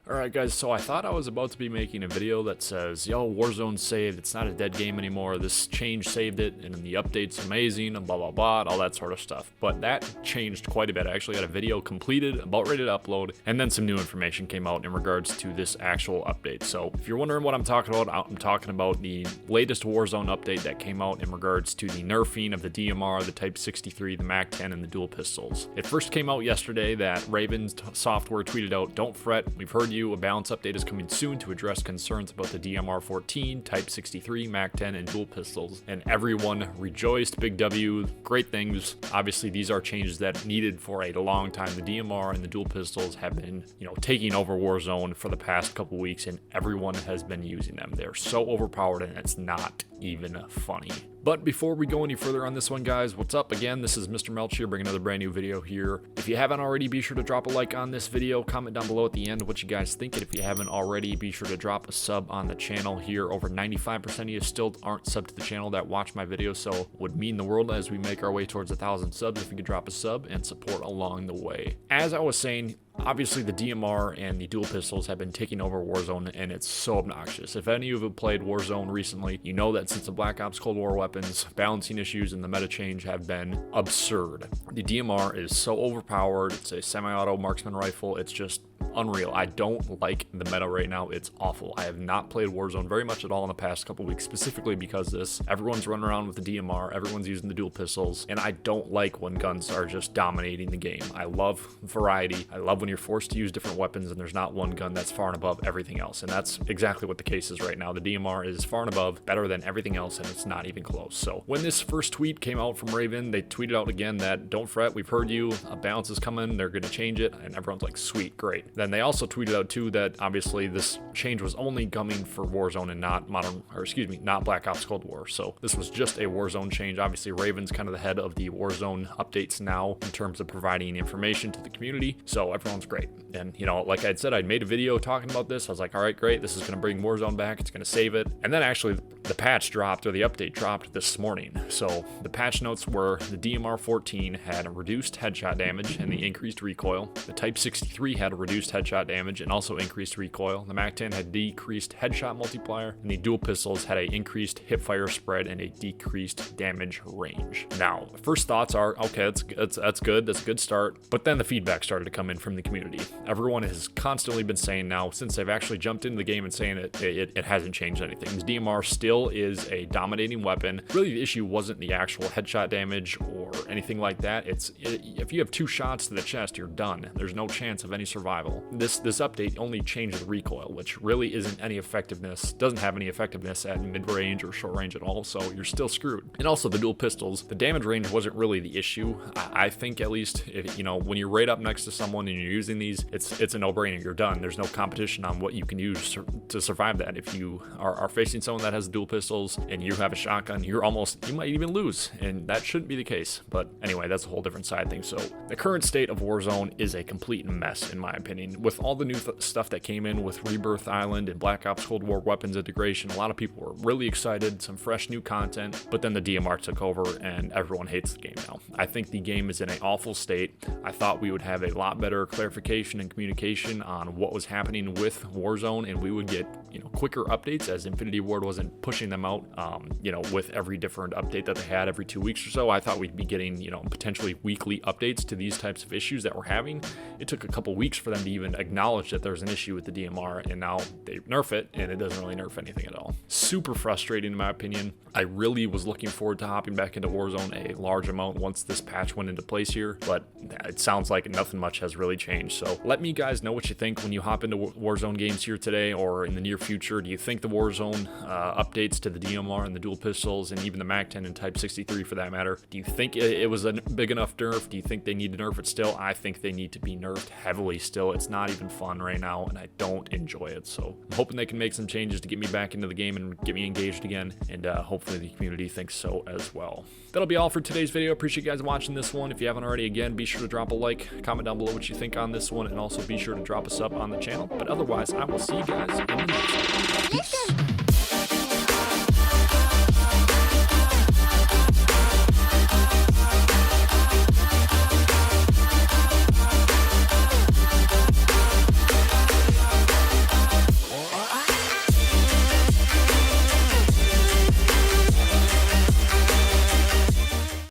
Alright guys, so I thought I was about to be making a video that says, yo, Warzone saved, it's not a dead game anymore, this change saved it, and the update's amazing, and blah blah blah, all that sort of stuff. But that changed quite a bit. I actually had a video completed, about ready to upload, and then some new information came out in regards to this actual update. So if you're wondering what I'm talking about, I'm talking about the latest Warzone update that came out in regards to the nerfing of the DMR, the Type 63, the MAC-10, and the dual pistols. It first came out yesterday that Raven's software tweeted out, "Don't fret, we've heard you, a balance update is coming soon to address concerns about the DMR 14, Type 63, MAC-10, and dual pistols." And everyone rejoiced, big W, great things. Obviously, these are changes that needed for a long time. The DMR and the dual pistols have been, taking over Warzone for the past couple weeks, and everyone has been using them. They're so overpowered, and it's not even funny. But before we go any further on this one, guys, what's up? Again, this is Mr. Melch here, bringing another brand new video here. If you haven't already, be sure to drop a like on this video, comment down below at the end what you guys think, and if you haven't already, be sure to drop a sub on the channel here. Over 95% of you still aren't subbed to the channel that watch my videos, so it would mean the world as we make our way towards 1,000 subs if you could drop a sub and support along the way. As I was saying, obviously the DMR and the dual pistols have been taking over Warzone, and it's so obnoxious. If any of you have played Warzone recently, you know that since the Black Ops Cold War weapons, balancing issues and the meta change have been absurd. The DMR is so overpowered. It's a semi-auto marksman rifle. It's just unreal. I don't like the meta right now. It's awful. I have not played Warzone very much at all in the past couple weeks, specifically because this. Everyone's running around with the DMR, everyone's using the dual pistols, and I don't like when guns are just dominating the game. I love variety. I love when you're forced to use different weapons and there's not one gun that's far and above everything else, and that's exactly what the case is right now. The DMR is far and above, better than everything else, and it's not even close. So when this first tweet came out from Raven, they tweeted out again that, "Don't fret, we've heard you, a balance is coming, they're going to change it," and everyone's like, sweet, great. Then they also tweeted out too that obviously this change was only coming for Warzone and not not Black Ops Cold War. So this was just a Warzone change. Obviously Raven's kind of the head of the Warzone updates now in terms of providing information to the community, so everyone's great. And like I said, I'd made a video talking about this. I was like, all right, great, this is going to bring Warzone back, it's going to save it. And then actually the patch dropped, or the update dropped this morning. So the patch notes were the DMR 14 had a reduced headshot damage and the increased recoil. The Type 63 had a reduced headshot damage and also increased recoil. The MAC-10 had decreased headshot multiplier, and the dual pistols had a increased hipfire spread and a decreased damage range. Now, first thoughts are, okay, that's good, that's a good start. But then the feedback started to come in from the community. Everyone has constantly been saying now, since they've actually jumped into the game and saying it hasn't changed anything. The DMR still is a dominating weapon. Really, the issue wasn't the actual headshot damage or anything like that. If you have 2 shots to the chest, you're done. There's no chance of any survival. This update only changed the recoil, which really doesn't have any effectiveness at mid-range or short range at all, so you're still screwed. And also the dual pistols, the damage range wasn't really the issue. I think, at least, when you're right up next to someone and you're using these, it's a no-brainer. You're done. There's no competition on what you can use to survive that. If you are facing someone that has dual pistols and you have a shotgun, you might even lose, and that shouldn't be the case. But anyway, that's a whole different side thing. So the current state of Warzone is a complete mess, in my opinion. With all the new stuff that came in with Rebirth Island and Black Ops Cold War weapons integration, a lot of people were really excited, some fresh new content, but then the DMR took over and everyone hates the game now. I think the game is in an awful state. I thought we would have a lot better clarification and communication on what was happening with Warzone, and we would get quicker updates, as Infinity Ward wasn't pushing them out with every different update that they had every 2 weeks or so. I thought we'd be getting potentially weekly updates to these types of issues that we're having. It took a couple weeks for them to even acknowledge that there's an issue with the DMR, and now they nerf it, and it doesn't really nerf anything at all. Super frustrating, in my opinion. I really was looking forward to hopping back into Warzone a large amount once this patch went into place here, but it sounds like nothing much has really changed. So let me guys know what you think when you hop into Warzone games here today or in the near future. Do you think the Warzone updates to the DMR and the dual pistols, and even the MAC-10 and Type 63 for that matter, do you think it was a big enough nerf? Do you think they need to nerf it still? I think they need to be nerfed heavily still. It's not even fun right now, and I don't enjoy it. So I'm hoping they can make some changes to get me back into the game and get me engaged again, and hopefully the community thinks so as well. That'll be all for today's video. Appreciate you guys watching this one. If you haven't already, again, be sure to drop a like, comment down below what you think on this one, and also be sure to drop a sub on the channel. But otherwise, I will see you guys in the next one. Peace.